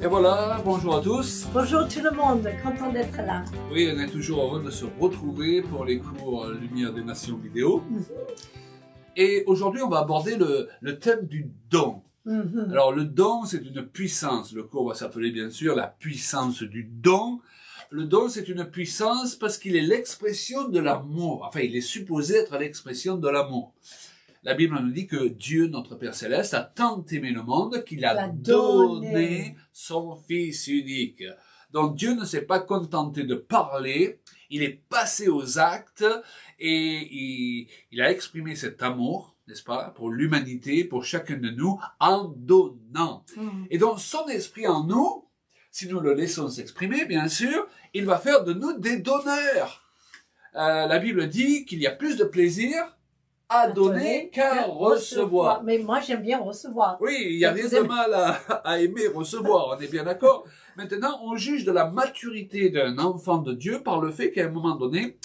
Et voilà, bonjour à tous. Bonjour tout le monde, content d'être là. Oui, on est toujours heureux de se retrouver pour les cours Lumière des Nations vidéo. Et aujourd'hui, on va aborder le thème du don. Alors, le don, c'est une puissance. Le cours va s'appeler bien sûr la puissance du don. Le don, c'est une puissance parce qu'il est l'expression de l'amour. Enfin, il est supposé être l'expression de l'amour. La Bible nous dit que Dieu, notre Père Céleste, a tant aimé le monde qu'il a donné son Fils unique. Donc Dieu ne s'est pas contenté de parler, il est passé aux actes et il a exprimé cet amour, n'est-ce pas, pour l'humanité, pour chacun de nous, en donnant. Et donc son esprit en nous, si nous le laissons s'exprimer, bien sûr, il va faire de nous des donneurs. La Bible dit qu'il y a plus de plaisir à donner qu'à recevoir. Mais moi, j'aime bien recevoir. Oui, il n'y a rien de mal à aimer recevoir, on est bien d'accord. Maintenant, on juge de la maturité d'un enfant de Dieu par le fait qu'à un moment donné,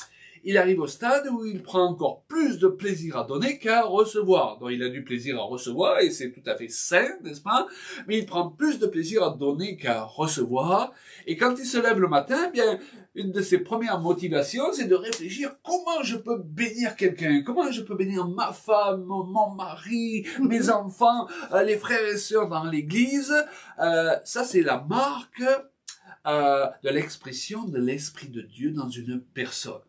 il arrive au stade où il prend encore plus de plaisir à donner qu'à recevoir. Donc, il a du plaisir à recevoir et c'est tout à fait sain, n'est-ce pas? Mais il prend plus de plaisir à donner qu'à recevoir. Et quand il se lève le matin, eh bien, une de ses premières motivations, c'est de réfléchir comment je peux bénir quelqu'un, comment je peux bénir ma femme, mon mari, mes enfants, les frères et sœurs dans l'église. Ça, c'est la marque de l'expression de l'Esprit de Dieu dans une personne.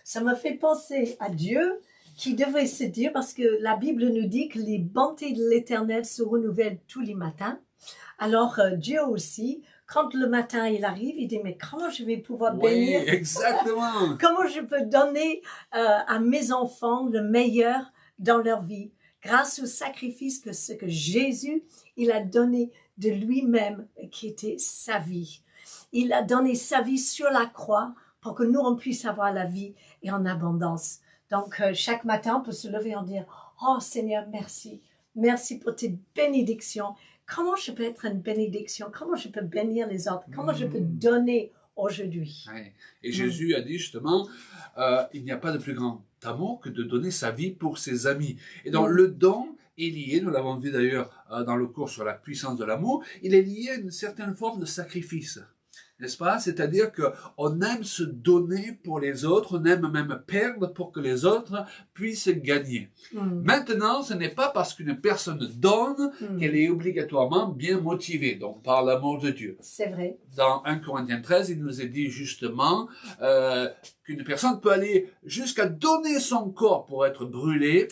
Ça me fait penser à Dieu qui devrait se dire, parce que la Bible nous dit que les bontés de l'Éternel se renouvellent tous les matins. Alors Dieu aussi, quand le matin il arrive, il dit mais comment je vais pouvoir bénir? Oui, exactement. Comment je peux donner à mes enfants le meilleur dans leur vie grâce au sacrifice que ce que Jésus il a donné de lui-même qui était sa vie. Il a donné sa vie sur la croix pour que nous on puisse avoir la vie et en abondance. Donc chaque matin on peut se lever et en dire oh Seigneur merci, merci pour tes bénédictions. Comment je peux être une bénédiction? Comment je peux bénir les autres? Comment je peux donner aujourd'hui? Ouais. Et Jésus a dit justement, il n'y a pas de plus grand amour que de donner sa vie pour ses amis. Et donc le don est lié, nous l'avons vu d'ailleurs dans le cours sur la puissance de l'amour, il est lié à une certaine forme de sacrifice. N'est-ce pas? C'est-à-dire qu'on aime se donner pour les autres, on aime même perdre pour que les autres puissent gagner. Maintenant, ce n'est pas parce qu'une personne donne qu'elle est obligatoirement bien motivée, donc par l'amour de Dieu. C'est vrai. Dans 1 Corinthiens 13, il nous est dit justement qu'une personne peut aller jusqu'à donner son corps pour être brûlée,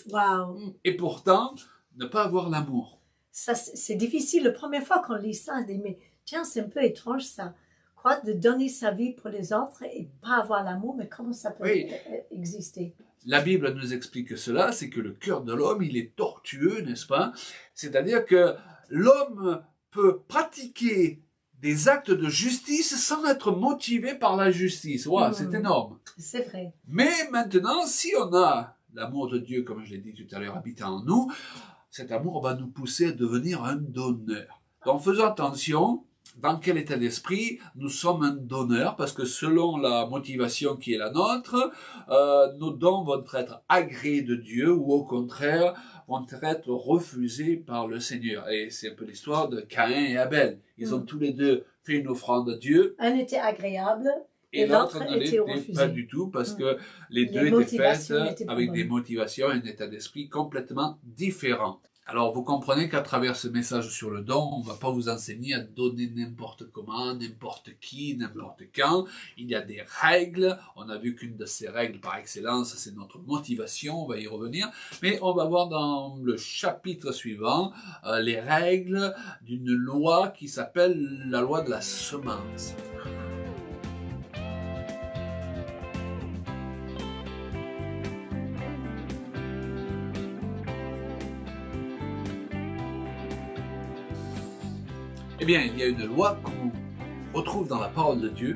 et pourtant ne pas avoir l'amour. Ça, c'est difficile. La première fois qu'on lit ça, on dit mais tiens, c'est un peu étrange ça. De donner sa vie pour les autres et pas avoir l'amour, mais comment ça peut exister? La Bible nous explique cela, c'est que le cœur de l'homme, il est tortueux, n'est-ce pas? C'est-à-dire que l'homme peut pratiquer des actes de justice sans être motivé par la justice. C'est énorme. C'est vrai. Mais maintenant, si on a l'amour de Dieu, comme je l'ai dit tout à l'heure, habitant en nous, cet amour va nous pousser à devenir un donneur. Donc faisons attention. Dans quel état d'esprit nous sommes un donneur, parce que selon la motivation qui est la nôtre, nos dons vont être agréés de Dieu ou au contraire vont être refusés par le Seigneur. Et c'est un peu l'histoire de Caïn et Abel. Ils ont tous les deux fait une offrande à Dieu. Un était agréable et l'autre ne l'était pas du tout, parce que les deux étaient faits avec des motivations et un état d'esprit complètement différents. Alors, vous comprenez qu'à travers ce message sur le don, on ne va pas vous enseigner à donner n'importe comment, n'importe qui, n'importe quand. Il y a des règles. On a vu qu'une de ces règles par excellence, c'est notre motivation. On va y revenir. Mais on va voir dans le chapitre suivant les règles d'une loi qui s'appelle la loi de la semence. Eh bien, il y a une loi qu'on retrouve dans la parole de Dieu,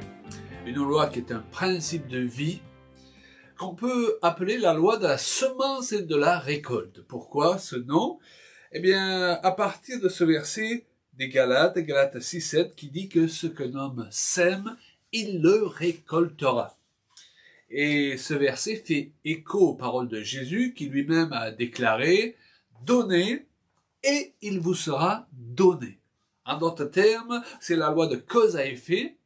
une loi qui est un principe de vie, qu'on peut appeler la loi de la semence et de la récolte. Pourquoi ce nom? Eh bien, à partir de ce verset des Galates 6,7, qui dit que ce qu'un homme sème, il le récoltera. Et ce verset fait écho aux paroles de Jésus, qui lui-même a déclaré « Donnez, et il vous sera donné ». En d'autres termes, c'est la loi de cause à effet.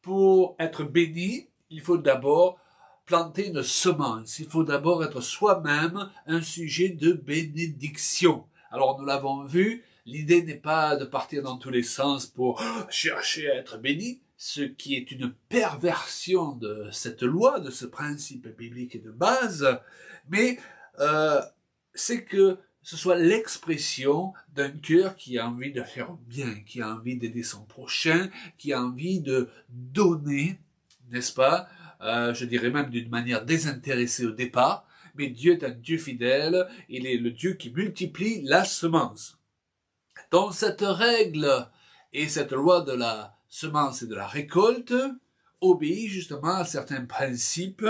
Pour être béni, il faut d'abord planter une semence. Il faut d'abord être soi-même un sujet de bénédiction. Alors nous l'avons vu, l'idée n'est pas de partir dans tous les sens pour chercher à être béni, ce qui est une perversion de cette loi, de ce principe biblique et de base, mais c'est que ce soit l'expression d'un cœur qui a envie de faire bien, qui a envie d'aider son prochain, qui a envie de donner, n'est-ce pas? Je dirais même d'une manière désintéressée au départ, mais Dieu est un Dieu fidèle, il est le Dieu qui multiplie la semence. Donc cette règle et cette loi de la semence et de la récolte obéit justement à certains principes,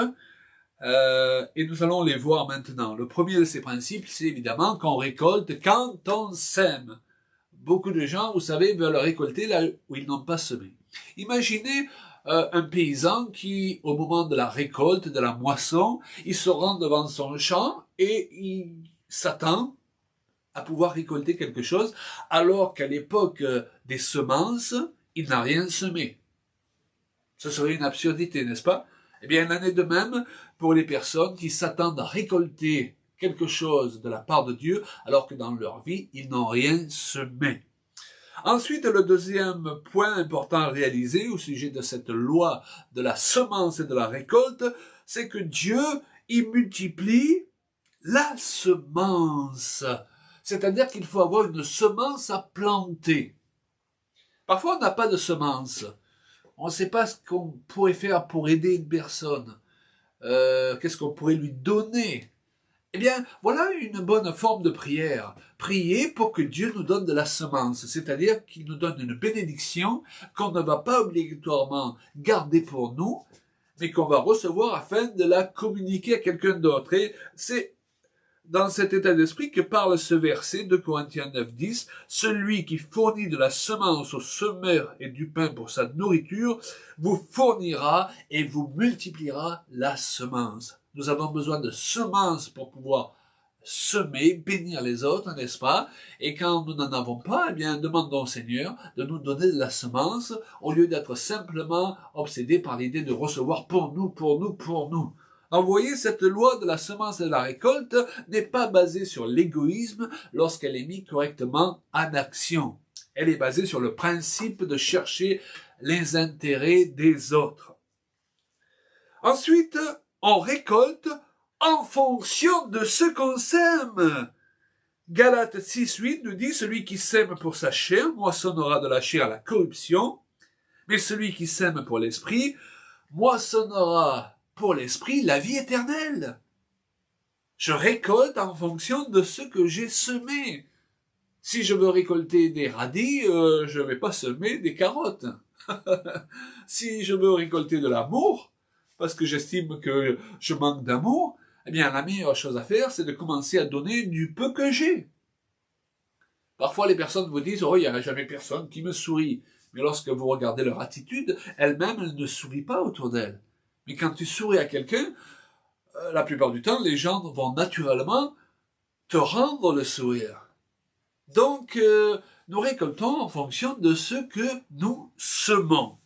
et nous allons les voir maintenant. Le premier de ces principes, c'est évidemment qu'on récolte quand on sème. Beaucoup de gens, vous savez, veulent récolter là où ils n'ont pas semé. Imaginez un paysan qui, au moment de la récolte, de la moisson, il se rend devant son champ et il s'attend à pouvoir récolter quelque chose, alors qu'à l'époque des semences, il n'a rien semé. Ce serait une absurdité, n'est-ce pas? Eh bien, il en est de même pour les personnes qui s'attendent à récolter quelque chose de la part de Dieu, alors que dans leur vie, ils n'ont rien semé. Ensuite, le deuxième point important à réaliser au sujet de cette loi de la semence et de la récolte, c'est que Dieu y multiplie la semence. C'est-à-dire qu'il faut avoir une semence à planter. Parfois, on n'a pas de semence. On ne sait pas ce qu'on pourrait faire pour aider une personne. Qu'est-ce qu'on pourrait lui donner? Eh bien, voilà une bonne forme de prière. Prier pour que Dieu nous donne de la semence, c'est-à-dire qu'il nous donne une bénédiction qu'on ne va pas obligatoirement garder pour nous, mais qu'on va recevoir afin de la communiquer à quelqu'un d'autre. Et c'est dans cet état d'esprit que parle ce verset de Corinthiens 9:10, « Celui qui fournit de la semence au semeur et du pain pour sa nourriture, vous fournira et vous multipliera la semence. » Nous avons besoin de semences pour pouvoir semer, bénir les autres, n'est-ce pas? Et quand nous n'en avons pas, eh bien, demandons au Seigneur de nous donner de la semence, au lieu d'être simplement obsédés par l'idée de recevoir pour nous, pour nous, pour nous. Alors, vous voyez, cette loi de la semence et de la récolte n'est pas basée sur l'égoïsme lorsqu'elle est mise correctement en action. Elle est basée sur le principe de chercher les intérêts des autres. Ensuite, on récolte en fonction de ce qu'on sème. Galates 6:8 nous dit, celui qui sème pour sa chair moissonnera de la chair la corruption, mais celui qui sème pour l'esprit moissonnera pour l'esprit la vie éternelle. Je récolte en fonction de ce que j'ai semé. Si je veux récolter des radis, je ne vais pas semer des carottes. Si je veux récolter de l'amour, parce que j'estime que je manque d'amour, eh bien la meilleure chose à faire, c'est de commencer à donner du peu que j'ai. Parfois les personnes vous disent « Oh, il n'y a jamais personne qui me sourit ». Mais lorsque vous regardez leur attitude, elle-même, elle ne sourit pas autour d'elle. Mais quand tu souris à quelqu'un, la plupart du temps, les gens vont naturellement te rendre le sourire. Donc, nous récoltons en fonction de ce que nous semons.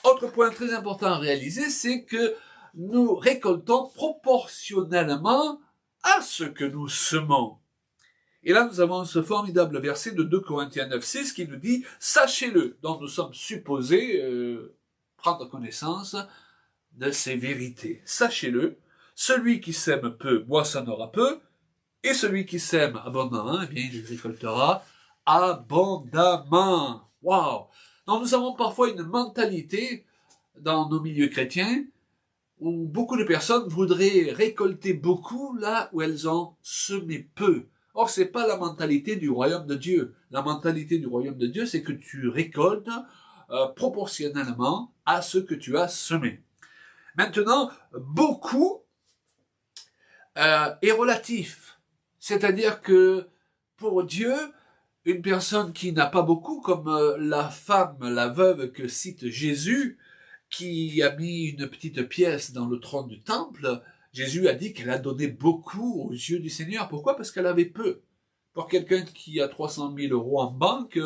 Autre point très important à réaliser, c'est que nous récoltons proportionnellement à ce que nous semons. Et là, nous avons ce formidable verset de 2 Corinthiens 9:6 qui nous dit « Sachez-le », dont nous sommes supposés prendre connaissance de ces vérités. Sachez-le, celui qui sème peu moissonnera peu, et celui qui sème abondamment, eh bien, il récoltera abondamment. Waouh! Donc, nous avons parfois une mentalité dans nos milieux chrétiens où beaucoup de personnes voudraient récolter beaucoup là où elles ont semé peu. Or, c'est pas la mentalité du royaume de Dieu. La mentalité du royaume de Dieu, c'est que tu récoltes proportionnellement à ce que tu as semé. Maintenant, beaucoup est relatif. C'est-à-dire que pour Dieu, une personne qui n'a pas beaucoup, comme la femme, la veuve que cite Jésus, qui a mis une petite pièce dans le trône du temple, Jésus a dit qu'elle a donné beaucoup aux yeux du Seigneur. Pourquoi? Parce qu'elle avait peu. Pour quelqu'un qui a 300 000 euros en banque,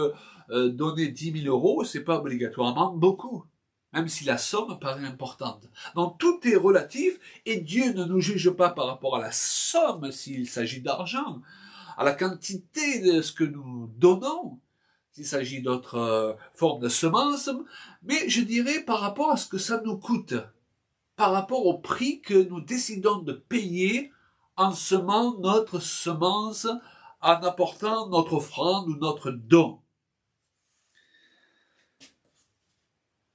donner 10 000 euros, c'est pas obligatoirement beaucoup, même si la somme paraît importante. Donc tout est relatif et Dieu ne nous juge pas par rapport à la somme s'il s'agit d'argent, à la quantité de ce que nous donnons, s'il s'agit d'autres formes de semences, mais je dirais par rapport à ce que ça nous coûte, par rapport au prix que nous décidons de payer en semant notre semence, en apportant notre offrande ou notre don.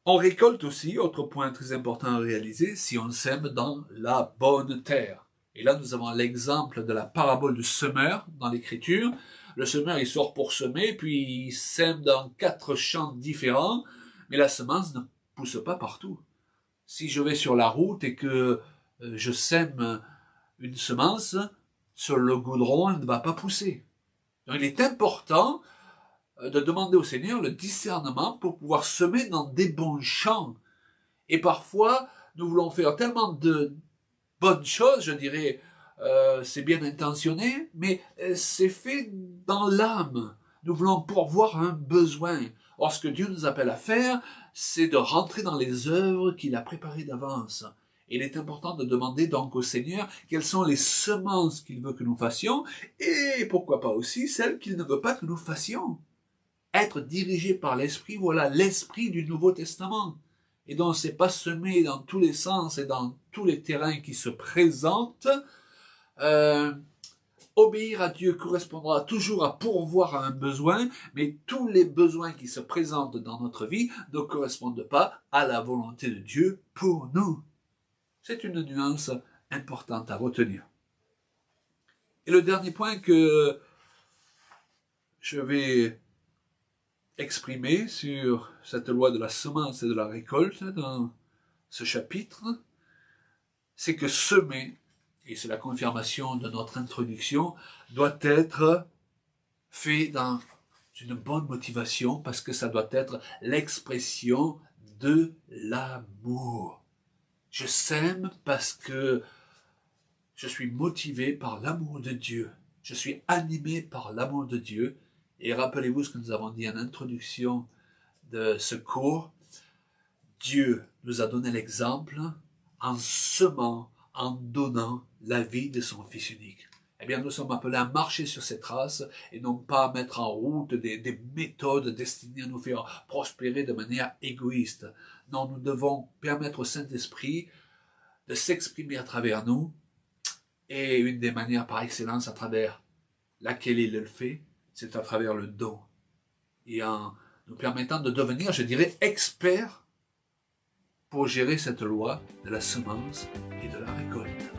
On récolte aussi, autre point très important à réaliser, si on sème dans la bonne terre. Et là, nous avons l'exemple de la parabole du semeur dans l'Écriture. Le semeur, il sort pour semer, puis il sème dans 4 champs différents, mais la semence ne pousse pas partout. Si je vais sur la route et que je sème une semence, sur le goudron, elle ne va pas pousser. Donc, il est important de demander au Seigneur le discernement pour pouvoir semer dans des bons champs. Et parfois, nous voulons faire tellement de bonnes choses, je dirais, c'est bien intentionné, mais c'est fait dans l'âme. Nous voulons pourvoir un besoin. Or, ce que Dieu nous appelle à faire, c'est de rentrer dans les œuvres qu'il a préparées d'avance. Il est important de demander donc au Seigneur quelles sont les semences qu'il veut que nous fassions et pourquoi pas aussi celles qu'il ne veut pas que nous fassions. Être dirigé par l'Esprit, voilà l'Esprit du Nouveau Testament. Et donc, c'est pas semer dans tous les sens et dans tous les terrains qui se présentent. Obéir à Dieu correspondra toujours à pourvoir à un besoin, mais tous les besoins qui se présentent dans notre vie ne correspondent pas à la volonté de Dieu pour nous. C'est une nuance importante à retenir. Et le dernier point que je vais exprimer sur cette loi de la semence et de la récolte dans ce chapitre, c'est que semer, et c'est la confirmation de notre introduction, doit être fait dans une bonne motivation parce que ça doit être l'expression de l'amour. Je sème parce que je suis motivé par l'amour de Dieu. Je suis animé par l'amour de Dieu. Et rappelez-vous ce que nous avons dit en introduction de ce cours. Dieu nous a donné l'exemple en semant, en donnant la vie de son Fils unique. Eh bien, nous sommes appelés à marcher sur ces traces et non pas à mettre en route des méthodes destinées à nous faire prospérer de manière égoïste. Non, nous devons permettre au Saint-Esprit de s'exprimer à travers nous et une des manières par excellence à travers laquelle il le fait, c'est à travers le don. Et en nous permettant de devenir, je dirais, experts pour gérer cette loi de la semence et de la récolte.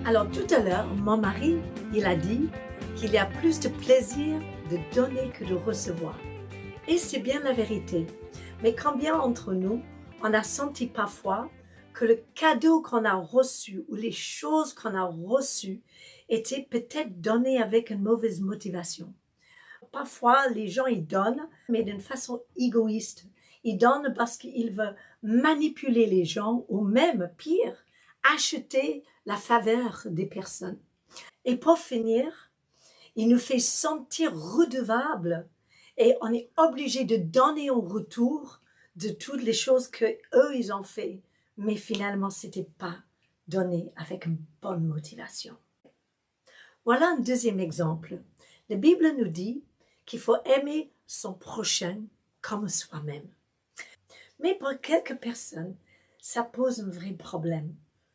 Alors tout à l'heure, mon mari, il a dit qu'il y a plus de plaisir de donner que de recevoir. Et c'est bien la vérité. Mais combien d'entre nous, on a senti parfois que le cadeau qu'on a reçu ou les choses qu'on a reçues étaient peut-être données avec une mauvaise motivation. Parfois, les gens, ils donnent, mais d'une façon égoïste. Ils donnent parce qu'ils veulent manipuler les gens ou même, pire, acheter la faveur des personnes. Et pour finir, il nous fait sentir redevables et on est obligé de donner en retour de toutes les choses qu'eux, ils ont fait. Mais finalement, ce n'était pas donné avec une bonne motivation. Voilà un deuxième exemple. La Bible nous dit qu'il faut aimer son prochain comme soi-même. Mais pour quelques personnes, ça pose un vrai problème.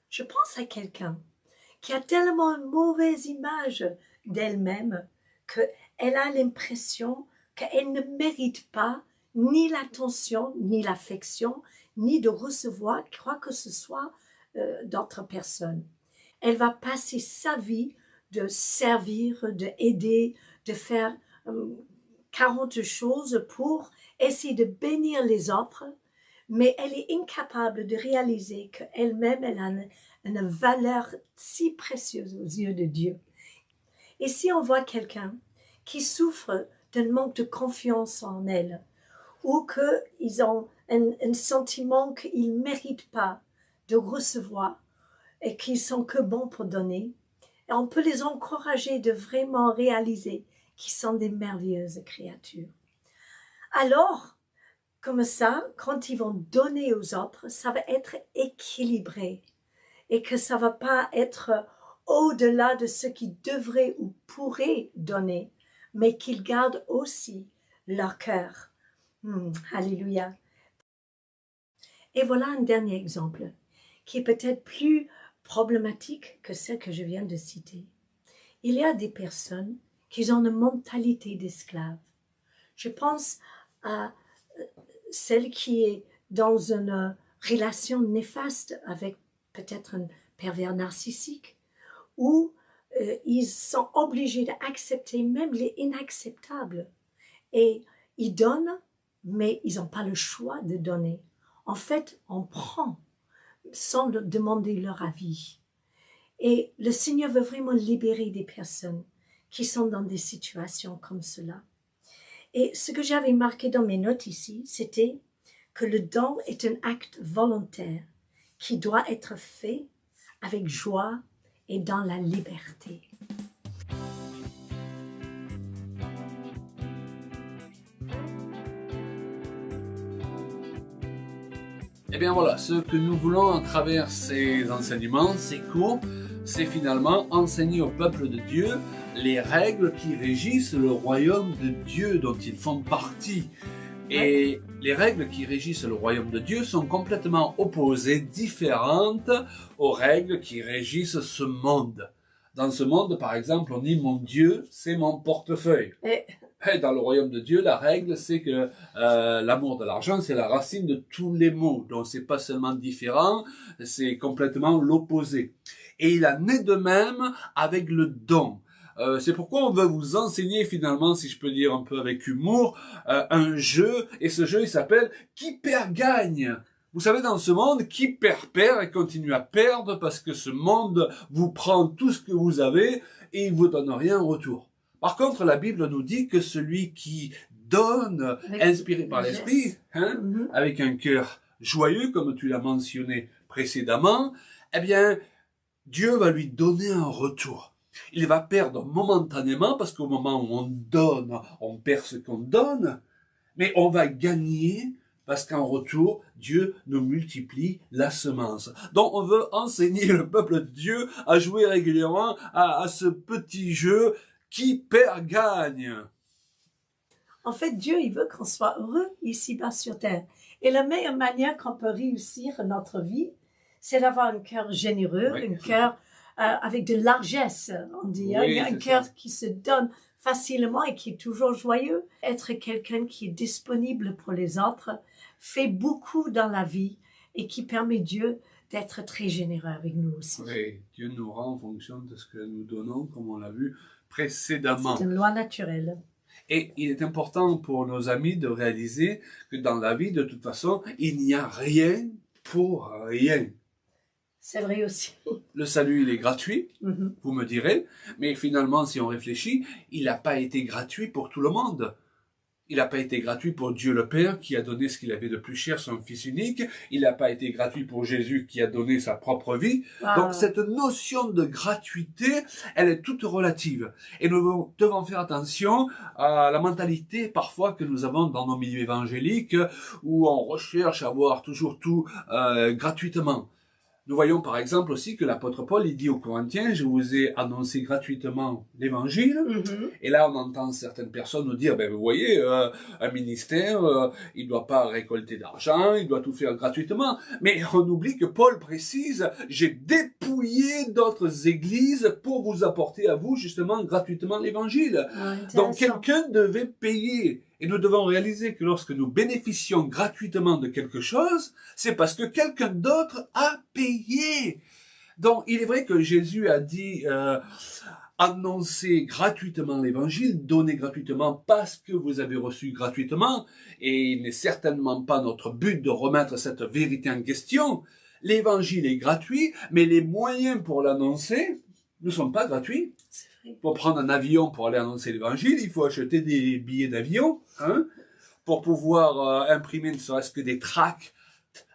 Je pense à quelqu'un qui a tellement une mauvaise image d'elle-même qu'elle a l'impression qu'elle ne mérite pas ni l'attention, ni l'affection, ni de recevoir quoi que ce soit d'autres personnes. Elle va passer sa vie de servir, d'aider, de faire 40 choses pour essayer de bénir les autres, mais elle est incapable de réaliser qu'elle-même, elle a une valeur si précieuse aux yeux de Dieu. Et si on voit quelqu'un qui souffre d'un manque de confiance en elle, ou qu'ils ont un sentiment qu'ils ne méritent pas de recevoir et qu'ils sont que bons pour donner. Et on peut les encourager de vraiment réaliser qu'ils sont des merveilleuses créatures. Alors, comme ça, quand ils vont donner aux autres, ça va être équilibré et que ça va pas être au-delà de ce qu'ils devraient ou pourraient donner, mais qu'ils gardent aussi leur cœur. Alléluia. Et voilà un dernier exemple qui est peut-être plus problématique que celle que je viens de citer. Il y a des personnes qui ont une mentalité d'esclave. Je pense à celle qui est dans une relation néfaste avec peut-être un pervers narcissique, où ils sont obligés d'accepter même les inacceptables. Et ils donnent, mais ils n'ont pas le choix de donner. En fait, on prend sans demander leur avis. Et le Seigneur veut vraiment libérer des personnes qui sont dans des situations comme cela. Et ce que j'avais marqué dans mes notes ici, c'était que le don est un acte volontaire qui doit être fait avec joie et dans la liberté. Eh bien voilà, ce que nous voulons à travers ces enseignements, ces cours, c'est finalement enseigner au peuple de Dieu les règles qui régissent le royaume de Dieu dont ils font partie. Et les règles qui régissent le royaume de Dieu sont complètement opposées, différentes aux règles qui régissent ce monde. Dans ce monde, par exemple, on dit « mon Dieu, c'est mon portefeuille ». Et dans le royaume de Dieu, la règle, c'est que l'amour de l'argent, c'est la racine de tous les maux. Donc, c'est pas seulement différent, c'est complètement l'opposé. Et il en est de même avec le don. C'est pourquoi on veut vous enseigner finalement, si je peux dire un peu avec humour, un jeu. Et ce jeu, il s'appelle « Qui perd gagne ». Vous savez, dans ce monde, qui perd et continue à perdre parce que ce monde vous prend tout ce que vous avez et il vous donne rien en retour. Par contre, la Bible nous dit que celui qui donne, inspiré par l'Esprit, avec un cœur joyeux, comme tu l'as mentionné précédemment, eh bien, Dieu va lui donner un retour. Il va perdre momentanément, parce qu'au moment où on donne, on perd ce qu'on donne, mais on va gagner parce qu'en retour, Dieu nous multiplie la semence. Donc on veut enseigner le peuple de Dieu à jouer régulièrement à ce petit jeu qui perd gagne. En fait, Dieu, il veut qu'on soit heureux ici-bas sur terre. Et la meilleure manière qu'on peut réussir notre vie, c'est d'avoir un cœur généreux, un cœur avec de largesse, on dit, un cœur qui se donne facilement et qui est toujours joyeux. Être quelqu'un qui est disponible pour les autres fait beaucoup dans la vie et qui permet Dieu d'être très généreux avec nous aussi. Oui, Dieu nous rend en fonction de ce que nous donnons, comme on l'a vu précédemment. C'est une loi naturelle. Et il est important pour nos amis de réaliser que dans la vie, de toute façon, il n'y a rien pour rien. C'est vrai aussi. Le salut, il est gratuit, vous me direz, mais finalement, si on réfléchit, il n'a pas été gratuit pour tout le monde. Il n'a pas été gratuit pour Dieu le Père qui a donné ce qu'il avait de plus cher, son Fils unique. Il n'a pas été gratuit pour Jésus qui a donné sa propre vie. Donc cette notion de gratuité, elle est toute relative. Et nous devons faire attention à la mentalité parfois que nous avons dans nos milieux évangéliques où on recherche à avoir toujours tout gratuitement. Nous voyons par exemple aussi que l'apôtre Paul, il dit aux Corinthiens, je vous ai annoncé gratuitement l'évangile. Et là, on entend certaines personnes nous dire, ben, vous voyez, un ministère, il doit pas récolter d'argent, il doit tout faire gratuitement. Mais on oublie que Paul précise, j'ai dépouillé d'autres églises pour vous apporter à vous justement gratuitement l'évangile. Donc quelqu'un devait payer. Et nous devons réaliser que lorsque nous bénéficions gratuitement de quelque chose, c'est parce que quelqu'un d'autre a payé. Donc, il est vrai que Jésus a dit annoncer gratuitement l'évangile, donner gratuitement parce que vous avez reçu gratuitement. Et il n'est certainement pas notre but de remettre cette vérité en question. L'évangile est gratuit, mais les moyens pour l'annoncer ne sont pas gratuits. Pour prendre un avion pour aller annoncer l'évangile, il faut acheter des billets d'avion. pour pouvoir imprimer ne serait-ce que des tracts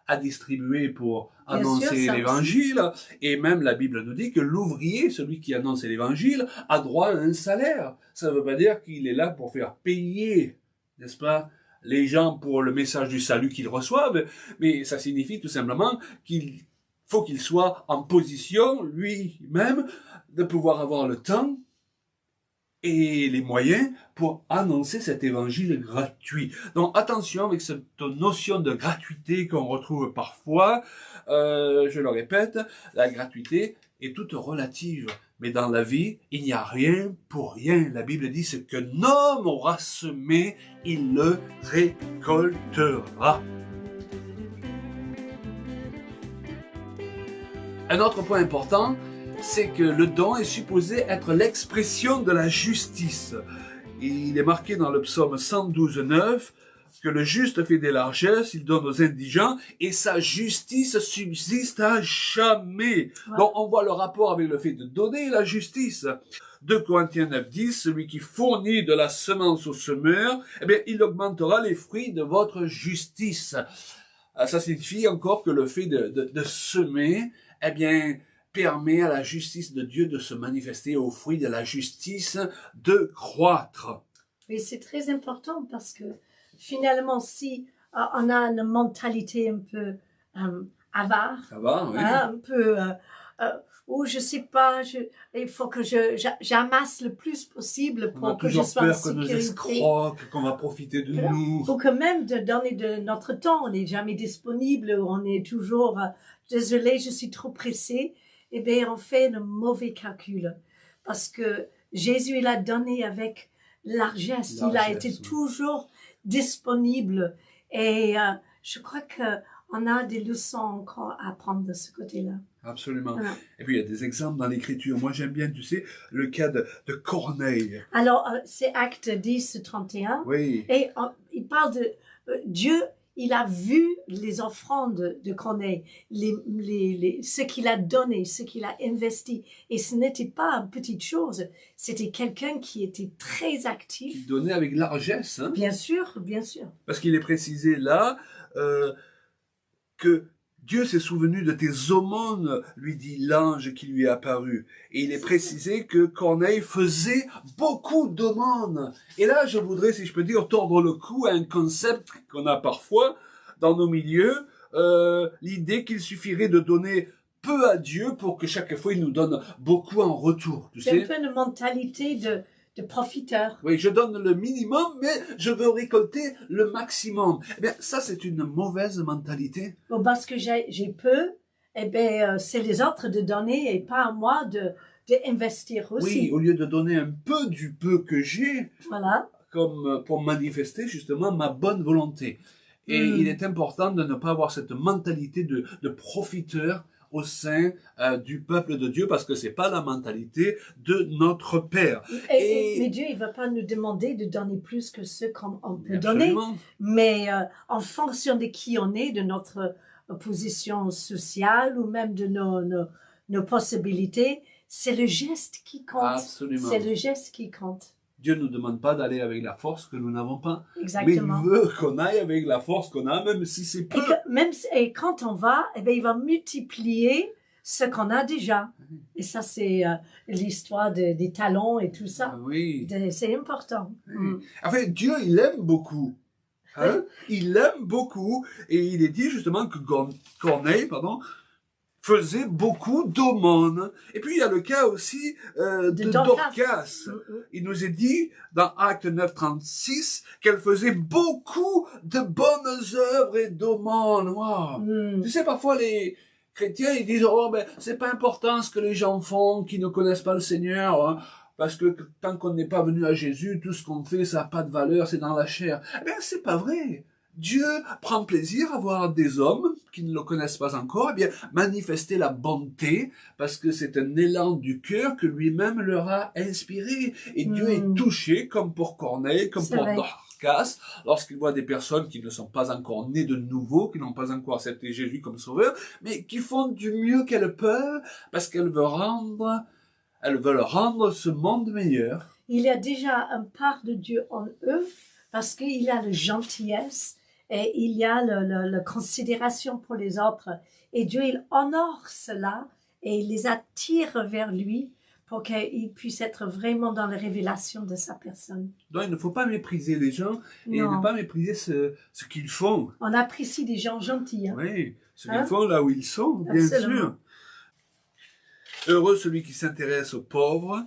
à distribuer pour Bien annoncer sûr, ça l'évangile. Et même la Bible nous dit que l'ouvrier, celui qui annonce l'évangile, a droit à un salaire. Ça ne veut pas dire qu'il est là pour faire payer, n'est-ce pas, les gens pour le message du salut qu'ils reçoivent, mais ça signifie tout simplement qu'il faut qu'il soit en position, lui-même, de pouvoir avoir le temps et les moyens pour annoncer cet évangile gratuit. Donc attention avec cette notion de gratuité qu'on retrouve parfois. Je le répète, la gratuité est toute relative. Mais dans la vie, il n'y a rien pour rien. La Bible dit ce qu'un homme aura semé, il le récoltera. Un autre point important, c'est que le don est supposé être l'expression de la justice. Il est marqué dans le psaume 112:9 que le juste fait des largesses, il donne aux indigents et sa justice subsiste à jamais. Ouais. Donc on voit le rapport avec le fait de donner la justice. 2 Corinthiens 9:10, celui qui fournit de la semence au semeur, eh bien, il augmentera les fruits de votre justice. Ça signifie encore que le fait de semer, eh bien, permet à la justice de Dieu de se manifester, au fruit de la justice de croître. Oui, c'est très important parce que finalement, si on a une mentalité un peu avare, oui. Un peu, je sais pas, il faut que j'amasse le plus possible pour que je sois en sécurité. On a toujours peur que nos escrocs, qu'on va profiter de nous. Ou que même de donner de notre temps, on n'est jamais disponible, on est toujours, désolé, je suis trop pressé. Eh bien, on fait un mauvais calcul. Parce que Jésus, il a donné avec largesse. Il a été toujours disponible. Et je crois qu'on a des leçons encore à apprendre de ce côté-là. Absolument. Ah. Et puis, il y a des exemples dans l'Écriture. Moi, j'aime bien, tu sais, le cas de Corneille. Alors, c'est Acte 10:31. Oui. Et il parle de Dieu. Il a vu les offrandes de Corneille, ce qu'il a donné, ce qu'il a investi. Et ce n'était pas une petite chose. C'était quelqu'un qui était très actif. Qui donnait avec largesse. Hein? Bien sûr, bien sûr. Parce qu'il est précisé là que Dieu s'est souvenu de tes aumônes, lui dit l'ange qui lui est apparu. Et il est précisé que Corneille faisait beaucoup d'aumônes. Et là, je voudrais, si je peux dire, tordre le cou à un concept qu'on a parfois dans nos milieux, l'idée qu'il suffirait de donner peu à Dieu pour que chaque fois il nous donne beaucoup en retour. C'est un peu une mentalité de profiteur. Oui, je donne le minimum, mais je veux récolter le maximum. Eh bien, ça, c'est une mauvaise mentalité. Bon, parce que j'ai peu, eh bien, c'est les autres de donner et pas à moi d'investir aussi. Oui, au lieu de donner un peu du peu que j'ai, voilà, comme pour manifester justement ma bonne volonté. Et il est important de ne pas avoir cette mentalité de profiteur au sein du peuple de Dieu, parce que c'est pas la mentalité de notre Père. Mais Dieu, il va pas nous demander de donner plus que ce qu'on peut donner, mais en fonction de qui on est, de notre position sociale ou même de nos possibilités, c'est le geste qui compte. Absolument. C'est le geste qui compte. Dieu ne nous demande pas d'aller avec la force que nous n'avons pas. Exactement. Mais il veut qu'on aille avec la force qu'on a, même si c'est peu. Et quand on va, eh bien, il va multiplier ce qu'on a déjà. Et ça, c'est l'histoire des talents et tout ça. Ah, oui. C'est important. Oui. En fait, Dieu, il aime beaucoup. Hein? Il aime beaucoup. Et il est dit justement que Corneille, faisait beaucoup d'aumônes. Et puis, il y a le cas aussi de Dorcas. Il nous est dit, dans Acte 9:36, qu'elle faisait beaucoup de bonnes œuvres et d'aumônes. Wow. Tu sais, parfois, les chrétiens, ils disent, oh, ben, c'est pas important ce que les gens font qui ne connaissent pas le Seigneur, hein, parce que tant qu'on n'est pas venu à Jésus, tout ce qu'on fait, ça n'a pas de valeur, c'est dans la chair. Eh bien, c'est pas vrai. Dieu prend plaisir à voir des hommes qui ne le connaissent pas encore, eh bien, manifester la bonté, parce que c'est un élan du cœur que lui-même leur a inspiré. Et Dieu est touché, comme pour Corneille, comme pour Dorcas, lorsqu'il voit des personnes qui ne sont pas encore nées de nouveau, qui n'ont pas encore accepté Jésus comme sauveur, mais qui font du mieux qu'elles peuvent, parce qu'elles veulent rendre ce monde meilleur. Il y a déjà une part de Dieu en eux, parce qu'il y a la gentillesse et il y a la considération pour les autres. Et Dieu, il honore cela et il les attire vers lui pour qu'ils puissent être vraiment dans la révélation de sa personne. Donc, il ne faut pas mépriser les gens et Non. ne pas mépriser ce qu'ils font. On apprécie des gens gentils. Hein? Oui, ce Hein? qu'ils font là où ils sont, bien Absolument. sûr. Heureux celui qui s'intéresse aux pauvres,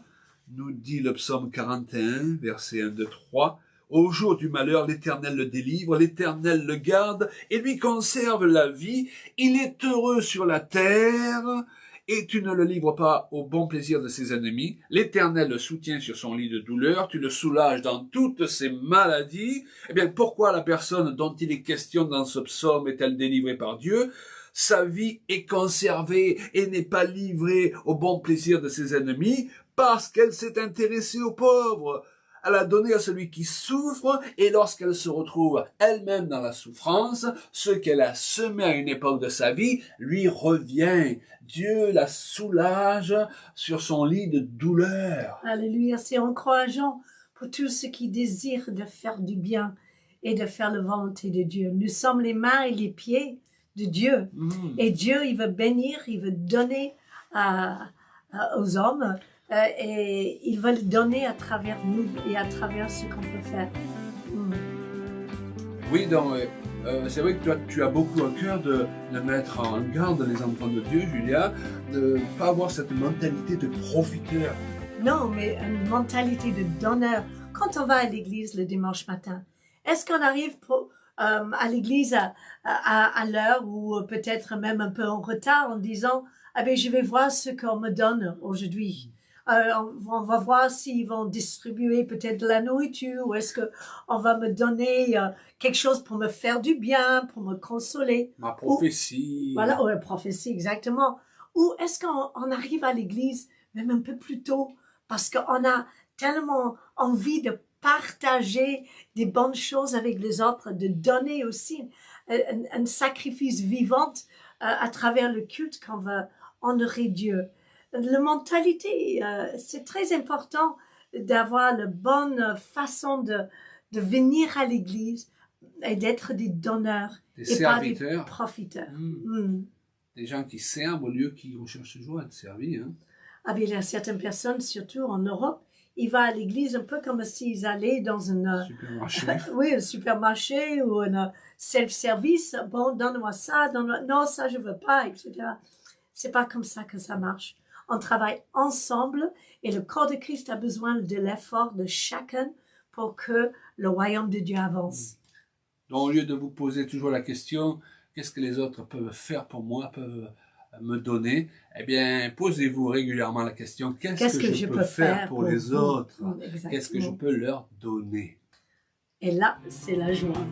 nous dit le psaume 41, versets 1, 2, 3. Au jour du malheur, l'Éternel le délivre, l'Éternel le garde et lui conserve la vie. Il est heureux sur la terre et tu ne le livres pas au bon plaisir de ses ennemis. L'Éternel le soutient sur son lit de douleur, tu le soulages dans toutes ses maladies. Eh bien, pourquoi la personne dont il est question dans ce psaume est-elle délivrée par Dieu? Sa vie est conservée et n'est pas livrée au bon plaisir de ses ennemis parce qu'elle s'est intéressée aux pauvres. Elle a donné à celui qui souffre et lorsqu'elle se retrouve elle-même dans la souffrance, ce qu'elle a semé à une époque de sa vie lui revient. Dieu la soulage sur son lit de douleur. Alléluia, c'est encourageant pour tous ceux qui désirent de faire du bien et de faire la volonté de Dieu. Nous sommes les mains et les pieds de Dieu. Et Dieu, il veut bénir, il veut donner aux hommes et il veut le donner à travers nous et à travers ce qu'on peut faire. Oui, donc c'est vrai que toi, tu as beaucoup à cœur de mettre en garde les enfants de Dieu, Julia, de ne pas avoir cette mentalité de profiteur. Non, mais une mentalité de donneur. Quand on va à l'église le dimanche matin, est-ce qu'on arrive à l'église à l'heure ou peut-être même un peu en retard en disant « Ah ben, je vais voir ce qu'on me donne aujourd'hui ». On va voir s'ils vont distribuer peut-être de la nourriture ou est-ce qu'on va me donner quelque chose pour me faire du bien, pour me consoler. Ma prophétie. Voilà, la prophétie, exactement. Ou est-ce qu'on arrive à l'église même un peu plus tôt parce qu'on a tellement envie de partager des bonnes choses avec les autres, de donner aussi un sacrifice vivant à travers le culte qu'on va honorer Dieu. La mentalité, c'est très important d'avoir la bonne façon de venir à l'église et d'être des donneurs Des et serviteurs. pas des profiteurs. Des gens qui servent au lieu qui recherchent toujours à être servis. Hein. Ah bien, il y a certaines personnes, surtout en Europe, ils vont à l'église un peu comme s'ils allaient dans un supermarché. Oui, un supermarché ou un self-service. Bon, donne-moi ça, non, ça je veux pas, etc. C'est pas comme ça que ça marche. On travaille ensemble et le corps de Christ a besoin de l'effort de chacun pour que le royaume de Dieu avance. Donc, au lieu de vous poser toujours la question, qu'est-ce que les autres peuvent faire pour moi, peuvent me donner, eh bien, posez-vous régulièrement la question, qu'est-ce que je peux faire pour les autres? Qu'est-ce que je peux leur donner? Et là, c'est la joie.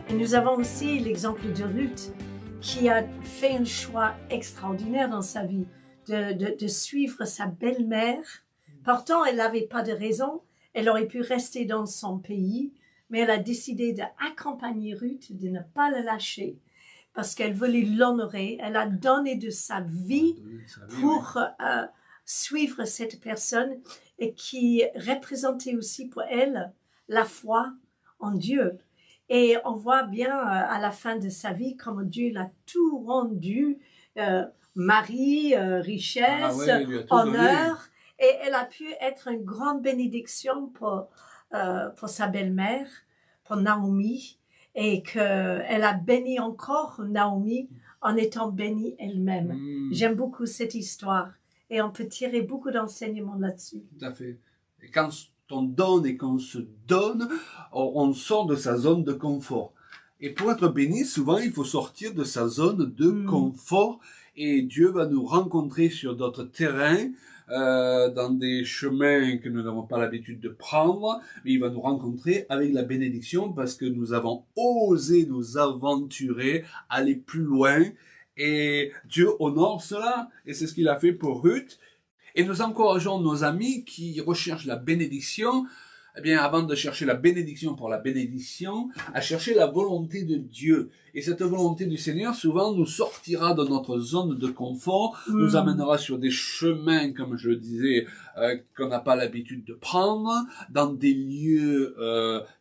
Et nous avons aussi l'exemple de Ruth qui a fait un choix extraordinaire dans sa vie de suivre sa belle-mère. Pourtant, elle n'avait pas de raison. Elle aurait pu rester dans son pays, mais elle a décidé d'accompagner Ruth, de ne pas la lâcher parce qu'elle voulait l'honorer. Elle a donné de sa vie pour suivre cette personne et qui représentait aussi pour elle la foi en Dieu. Et on voit bien à la fin de sa vie comment Dieu l'a tout rendu, mari, richesse, honneur. Et elle a pu être une grande bénédiction pour sa belle-mère, pour Naomi. Et qu'elle a béni encore Naomi en étant bénie elle-même. J'aime beaucoup cette histoire. Et on peut tirer beaucoup d'enseignements là-dessus. Tout à fait. Et quand on donne et qu'on se donne, on sort de sa zone de confort. Et pour être béni, souvent, il faut sortir de sa zone de confort. Et Dieu va nous rencontrer sur d'autres terrains, dans des chemins que nous n'avons pas l'habitude de prendre. Mais il va nous rencontrer avec la bénédiction parce que nous avons osé nous aventurer, aller plus loin. Et Dieu honore cela. Et c'est ce qu'il a fait pour Ruth. Et nous encourageons nos amis qui recherchent la bénédiction eh bien, avant de chercher la bénédiction pour la bénédiction, à chercher la volonté de Dieu. Et cette volonté du Seigneur, souvent, nous sortira de notre zone de confort, nous amènera sur des chemins, comme je le disais, qu'on n'a pas l'habitude de prendre, dans des lieux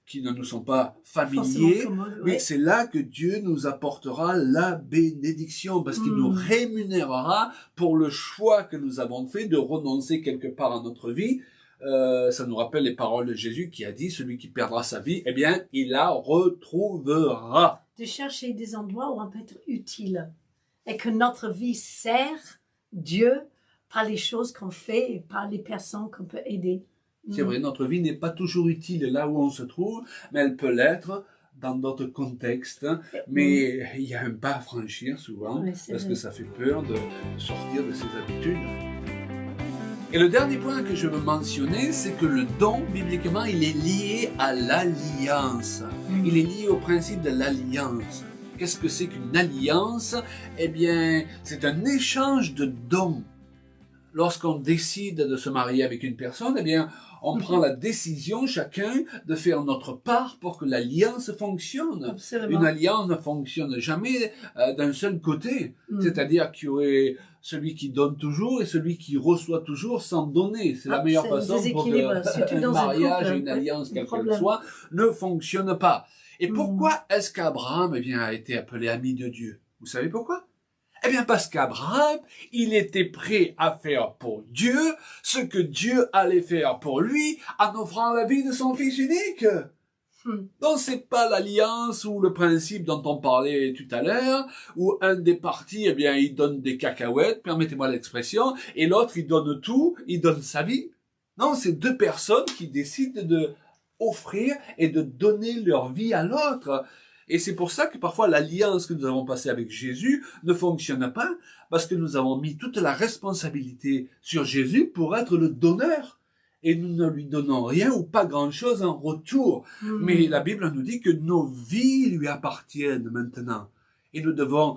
qui ne nous sont pas familiers. Mais c'est là que Dieu nous apportera la bénédiction, parce qu'il nous rémunérera pour le choix que nous avons fait de renoncer quelque part à notre vie. Ça nous rappelle les paroles de Jésus qui a dit, celui qui perdra sa vie, eh bien, il la retrouvera. De chercher des endroits où on peut être utile et que notre vie sert Dieu par les choses qu'on fait et par les personnes qu'on peut aider. C'est vrai, notre vie n'est pas toujours utile là où on se trouve, mais elle peut l'être dans d'autres contextes. Mais il y a un pas à franchir souvent, parce que ça fait peur de sortir de ses habitudes. Et le dernier point que je veux mentionner, c'est que le don, bibliquement, il est lié à l'alliance. Il est lié au principe de l'alliance. Qu'est-ce que c'est qu'une alliance? Eh bien, c'est un échange de dons. Lorsqu'on décide de se marier avec une personne, eh bien, on prend la décision, chacun, de faire notre part pour que l'alliance fonctionne. Absolument. Une alliance ne fonctionne jamais d'un seul côté. C'est-à-dire qu'il y aurait celui qui donne toujours et celui qui reçoit toujours sans donner. C'est la meilleure façon pour que un mariage et une alliance, quelle qu'elle soit, ne fonctionne pas. Et pourquoi est-ce qu'Abraham a été appelé ami de Dieu? Vous savez pourquoi? Eh bien, parce qu'Abraham, il était prêt à faire pour Dieu ce que Dieu allait faire pour lui en offrant la vie de son fils unique. Donc, c'est pas l'alliance ou le principe dont on parlait tout à l'heure, où un des partis, il donne des cacahuètes, permettez-moi l'expression, et l'autre, il donne tout, il donne sa vie. Non, c'est deux personnes qui décident de offrir et de donner leur vie à l'autre. Et c'est pour ça que parfois l'alliance que nous avons passée avec Jésus ne fonctionne pas, parce que nous avons mis toute la responsabilité sur Jésus pour être le donneur. Et nous ne lui donnons rien ou pas grand-chose en retour. Mais la Bible nous dit que nos vies lui appartiennent maintenant. Et nous devons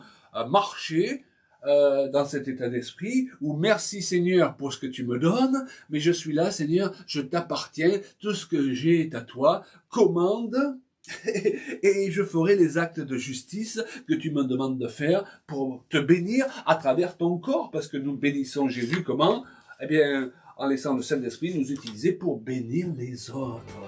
marcher dans cet état d'esprit où merci Seigneur pour ce que tu me donnes, mais je suis là Seigneur, je t'appartiens, tout ce que j'ai est à toi, commande et je ferai les actes de justice que tu me demandes de faire pour te bénir à travers ton corps, parce que nous bénissons Jésus comment? Eh bien, en laissant le Saint-Esprit nous utiliser pour bénir les autres.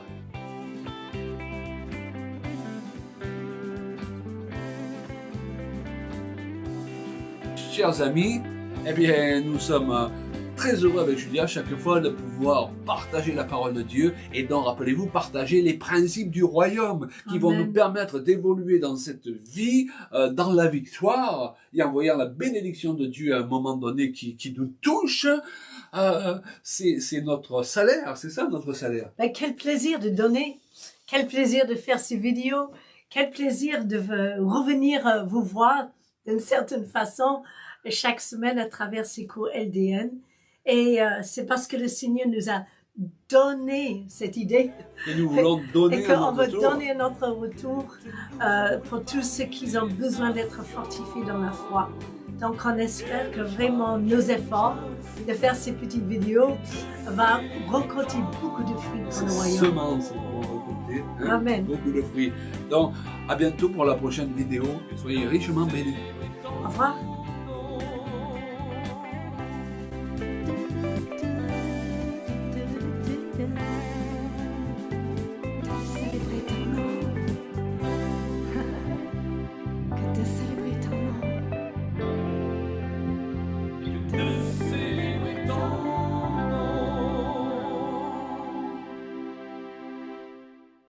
Chers amis, eh bien, nous sommes très heureux avec Julia chaque fois de pouvoir partager la parole de Dieu et donc, rappelez-vous, partager les principes du royaume qui vont nous permettre d'évoluer dans cette vie, dans la victoire et en voyant la bénédiction de Dieu à un moment donné qui nous touche. C'est notre salaire, c'est ça notre salaire. Ben, quel plaisir de donner, quel plaisir de faire ces vidéos, quel plaisir de revenir vous voir d'une certaine façon chaque semaine à travers ces cours LDN. Et c'est parce que le Seigneur nous a donné cette idée. Et nous voulons donner et qu'on veut donner notre retour pour tous ceux qui ont besoin d'être fortifiés dans la foi. Donc on espère que vraiment nos efforts de faire ces petites vidéos va récolter beaucoup de fruits pour le royaume. Semences vont récolter Amen. Beaucoup de fruits. Donc à bientôt pour la prochaine vidéo. Soyez richement bénis. Au revoir.